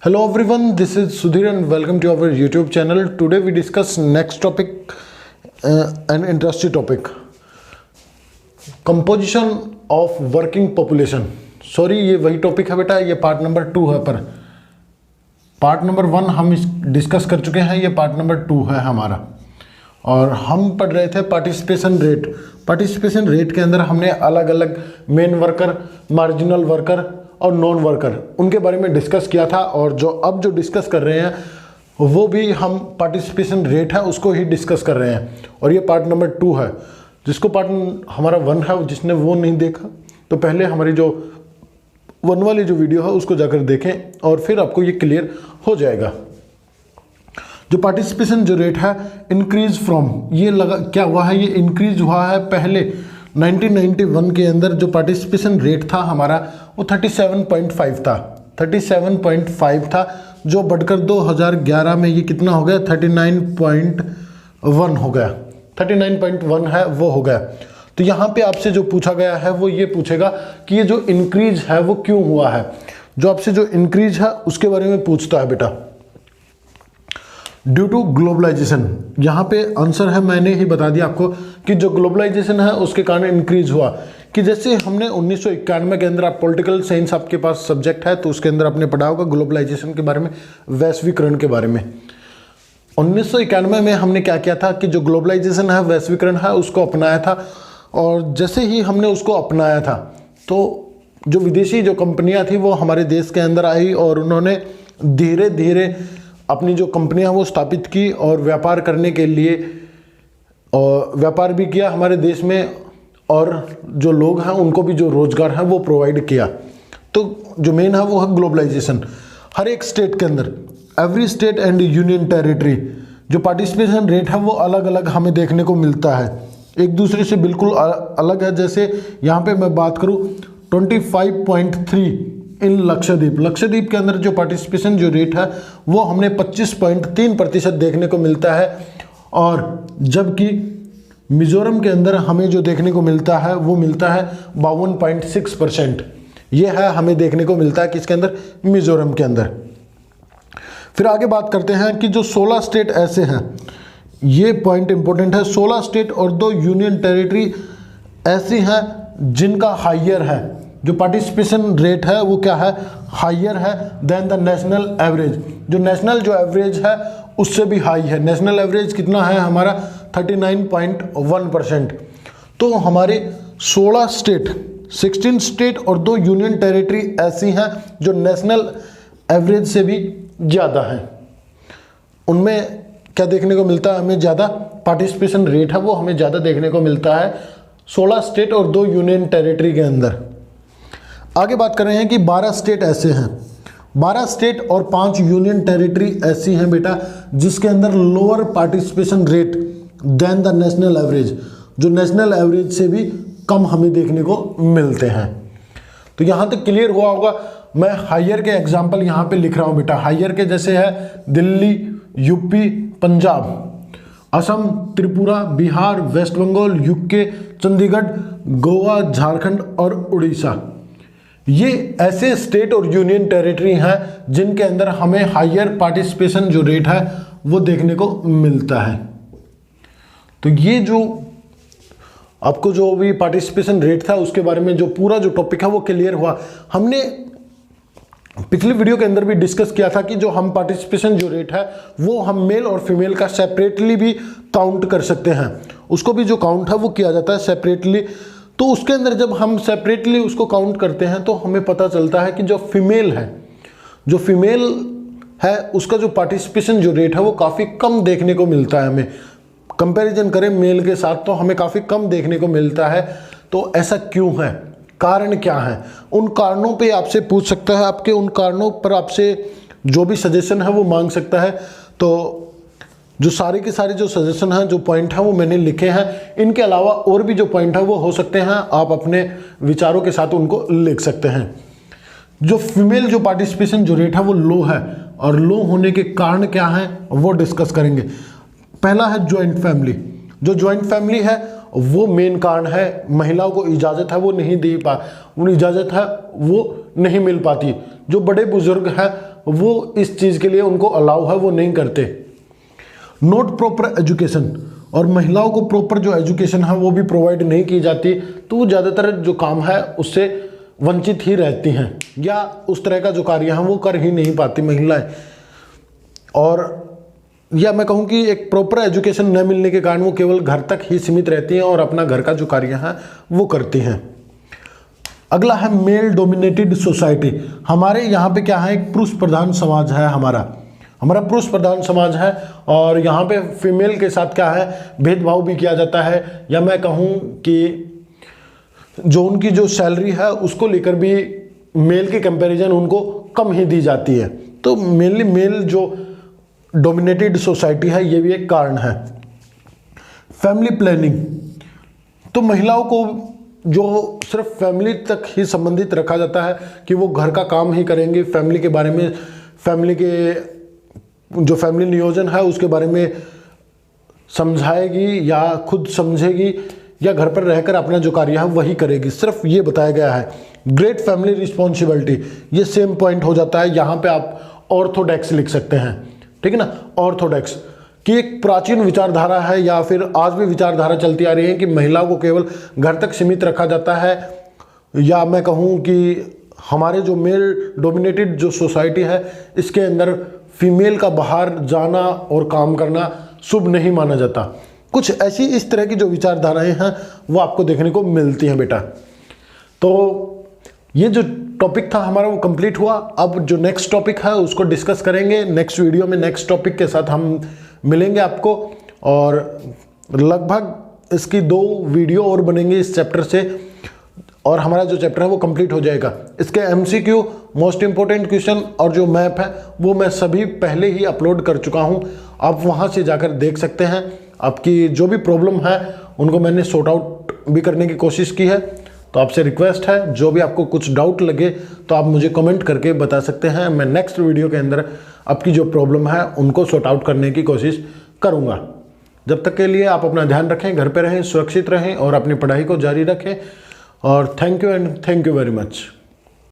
Hello everyone, this is Sudhir and welcome to our YouTube channel. Today we discuss next topic, an interesting topic. Composition of working population. Sorry ये वही topic है बेटा, ये part number 2 है, पर part number 1 हम discuss कर चुके हैं, ये पार्ट नंबर 2 है हमारा। और हम पढ़ रहे थे पार्टिसिपेशन रेट। पार्टिसिपेशन रेट के अंदर हमने अलग अलग मेन वर्कर, मार्जिनल वर्कर और नॉन वर्कर उनके बारे में डिस्कस किया था। और जो अब जो डिस्कस कर रहे हैं वो भी हम पार्टिसिपेशन रेट है उसको ही डिस्कस कर रहे हैं। और ये पार्ट नंबर 2 है। जिसको पार्ट हमारा 1 है, जिसने वो नहीं देखा तो पहले हमारी जो 1 वाली जो वीडियो है उसको जाकर देखें और फिर आपको ये क्लियर हो जाएगा। जो पार्टिसिपेशन जो रेट है इंक्रीज फ्रॉम, ये लगा क्या हुआ है, ये इंक्रीज हुआ है। पहले 1991 के अंदर जो पार्टिसिपेशन रेट था हमारा वो 37.5 था, 37.5 था, जो बढ़कर 2011 में ये कितना हो गया, 39.1 हो गया। 39.1 है वो हो गया। तो यहाँ पे आपसे जो पूछा गया है वो ये पूछेगा कि ये जो इंक्रीज है वो क्यों हुआ है। जो आपसे जो इंक्रीज है उसके बारे में पूछता है बेटा। ड्यू टू ग्लोबलाइजेशन, यहाँ पे आंसर है, मैंने ही बता दिया आपको कि जो ग्लोबलाइजेशन है उसके कारण इंक्रीज हुआ। कि जैसे हमने 1991 के अंदर, आप पॉलिटिकल साइंस आपके पास सब्जेक्ट है तो उसके अंदर आपने पढ़ा होगा ग्लोबलाइजेशन के बारे में, वैश्वीकरण के बारे में। 1991 में हमने क्या किया था कि जो ग्लोबलाइजेशन है, वैश्वीकरण है, उसको अपनाया था। और जैसे ही हमने उसको अपनाया था तो जो विदेशी जो कंपनियां थी वो हमारे देश के अंदर आई और उन्होंने धीरे धीरे अपनी जो कंपनियां वो स्थापित की और व्यापार करने के लिए, और व्यापार भी किया हमारे देश में, और जो लोग हैं उनको भी जो रोजगार है वो प्रोवाइड किया। तो जो मेन है वो है ग्लोबलाइजेशन। हर एक स्टेट के अंदर, every state and union territory, जो पार्टिसिपेशन रेट है वो अलग अलग हमें देखने को मिलता है, एक दूसरे से बिल्कुल अलग है। जैसे यहाँ पे मैं बात करूँ 25.3 इन लक्षद्वीप, लक्षद्वीप के अंदर जो पार्टिसिपेशन जो रेट है वो हमने 25.3% देखने को मिलता है। और जबकि मिजोरम के अंदर हमें जो देखने को मिलता है वो मिलता है 52.6%। ये है हमें देखने को मिलता है किसके अंदर, मिजोरम के अंदर। फिर आगे बात करते हैं कि जो 16 स्टेट ऐसे हैं, ये पॉइंट इंपॉर्टेंट है, 16 स्टेट और 2 यूनियन टेरिटरी ऐसी हैं जिनका हाइयर है, जो पार्टिसिपेशन रेट है वो क्या है, हाइयर है देन द नेशनल एवरेज। जो नेशनल जो एवरेज है उससे भी हाई है। नेशनल एवरेज कितना है हमारा, 39.1%। तो हमारे 16 स्टेट, 16 स्टेट और 2 यूनियन टेरिटरी ऐसी हैं जो नेशनल एवरेज से भी ज़्यादा हैं। उनमें क्या देखने को मिलता है, हमें ज़्यादा पार्टिसिपेशन रेट है वो हमें ज़्यादा देखने को मिलता है 16 स्टेट और 2 यूनियन टेरिटरी के अंदर। आगे बात कर रहे हैं कि 12 स्टेट ऐसे हैं, 12 स्टेट और 5 यूनियन टेरिटरी ऐसी हैं बेटा जिसके अंदर lower participation rate than the national average, जो नेशनल एवरेज से भी कम हमें देखने को मिलते हैं। तो यहाँ तक क्लियर हुआ होगा। मैं हायर के एग्जाम्पल यहाँ पे लिख रहा हूँ बेटा। हायर के जैसे है Delhi, UP, Punjab, Assam, Tripura, Bihar, West Bengal, UK, Chandigarh, Goa, Jharkhand और उड़ीसा। ये ऐसे स्टेट और यूनियन टेरिटरी हैं जिनके अंदर हमें हायर पार्टिसिपेशन जो रेट है वो देखने को मिलता है। तो ये जो आपको जो भी पार्टिसिपेशन रेट था उसके बारे में जो पूरा जो टॉपिक है वो क्लियर हुआ। हमने पिछली वीडियो के अंदर भी डिस्कस किया था कि जो हम पार्टिसिपेशन जो रेट है वो हम मेल और फीमेल का सेपरेटली भी काउंट कर सकते हैं। उसको भी जो काउंट है वो किया जाता है सेपरेटली। तो उसके अंदर जब हम सेपरेटली उसको काउंट करते हैं तो हमें पता चलता है कि जो फीमेल है, जो फीमेल है उसका जो पार्टिसिपेशन जो रेट है वो काफ़ी कम देखने को मिलता है। हमें कंपैरिजन करें मेल के साथ तो हमें काफ़ी कम देखने को मिलता है। तो ऐसा क्यों है, कारण क्या है, उन कारणों पे आपसे पूछ सकता है, आपके उन कारणों पर आपसे जो भी सजेशन है वो मांग सकता है। तो जो सारे के सारे जो सजेशन हैं, जो पॉइंट हैं वो मैंने लिखे हैं। इनके अलावा और भी जो पॉइंट है वो हो सकते हैं, आप अपने विचारों के साथ उनको लिख सकते हैं। जो फीमेल जो पार्टिसिपेशन जो रेट है वो लो है, और लो होने के कारण क्या हैं वो डिस्कस करेंगे। पहला है ज्वाइंट फैमिली। जो ज्वाइंट फैमिली है वो मेन कारण है। महिलाओं को इजाज़त है वो नहीं दे पा, उन्हें इजाज़त है वो नहीं मिल पाती। जो बड़े बुजुर्ग हैं वो इस चीज़ के लिए उनको अलाउ है, वो नहीं करते। नॉट प्रॉपर एजुकेशन, और महिलाओं को प्रॉपर जो एजुकेशन है वो भी प्रोवाइड नहीं की जाती, तो वो ज़्यादातर जो काम है उससे वंचित ही रहती हैं, या उस तरह का जो कार्य है वो कर ही नहीं पाती महिलाएं। और या मैं कहूँ कि एक प्रॉपर एजुकेशन न मिलने के कारण वो केवल घर तक ही सीमित रहती हैं और अपना घर का जो कार्य है वो करती हैं। अगला है मेल डोमिनेटेड सोसाइटी। हमारे यहाँ पे क्या है, एक पुरुष प्रधान समाज है, हमारा पुरुष प्रधान समाज है, और यहाँ पे फीमेल के साथ क्या है, भेदभाव भी किया जाता है, या मैं कहूँ कि जो उनकी जो सैलरी है उसको लेकर भी मेल के कंपैरिजन उनको कम ही दी जाती है। तो मेनली मेल जो डोमिनेटेड सोसाइटी है ये भी एक कारण है। फैमिली प्लानिंग, तो महिलाओं को जो सिर्फ फैमिली तक ही संबंधित रखा जाता है कि वो घर का काम ही करेंगे, फैमिली के बारे में, फैमिली के जो फैमिली नियोजन है उसके बारे में समझाएगी या खुद समझेगी, या घर पर रहकर अपना जो कार्य है वही करेगी, सिर्फ ये बताया गया है। ग्रेट फैमिली रिस्पॉन्सिबिलिटी, ये सेम पॉइंट हो जाता है, यहाँ पे आप ऑर्थोडॉक्स लिख सकते हैं, ठीक है ना। ऑर्थोडॉक्स कि एक प्राचीन विचारधारा है, या फिर आज भी विचारधारा चलती आ रही है कि महिलाओं को केवल घर तक सीमित रखा जाता है, या मैं कहूँ कि हमारे जो मेल डोमिनेटेड जो सोसाइटी है इसके अंदर फीमेल का बाहर जाना और काम करना शुभ नहीं माना जाता। कुछ ऐसी इस तरह की जो विचारधाराएं हैं वो आपको देखने को मिलती हैं बेटा। तो ये जो टॉपिक था हमारा वो कंप्लीट हुआ। अब जो नेक्स्ट टॉपिक है उसको डिस्कस करेंगे नेक्स्ट वीडियो में, नेक्स्ट टॉपिक के साथ हम मिलेंगे आपको, और लगभग इसकी 2 वीडियो और बनेंगे इस चैप्टर से, और हमारा जो चैप्टर है वो कंप्लीट हो जाएगा। इसके MCQ, मोस्ट इंपॉर्टेंट क्वेश्चन और जो मैप है वो मैं सभी पहले ही अपलोड कर चुका हूँ, आप वहाँ से जाकर देख सकते हैं। आपकी जो भी प्रॉब्लम है उनको मैंने सॉर्ट आउट भी करने की कोशिश की है। तो आपसे रिक्वेस्ट है, जो भी आपको कुछ डाउट लगे तो आप मुझे कमेंट करके बता सकते हैं। मैं नेक्स्ट वीडियो के अंदर आपकी जो प्रॉब्लम है उनको सॉर्ट आउट करने की कोशिश करूँगा। जब तक के लिए आप अपना ध्यान रखें, घर पे रहें, सुरक्षित रहें और अपनी पढ़ाई को जारी रखें। और thank you and thank you very much.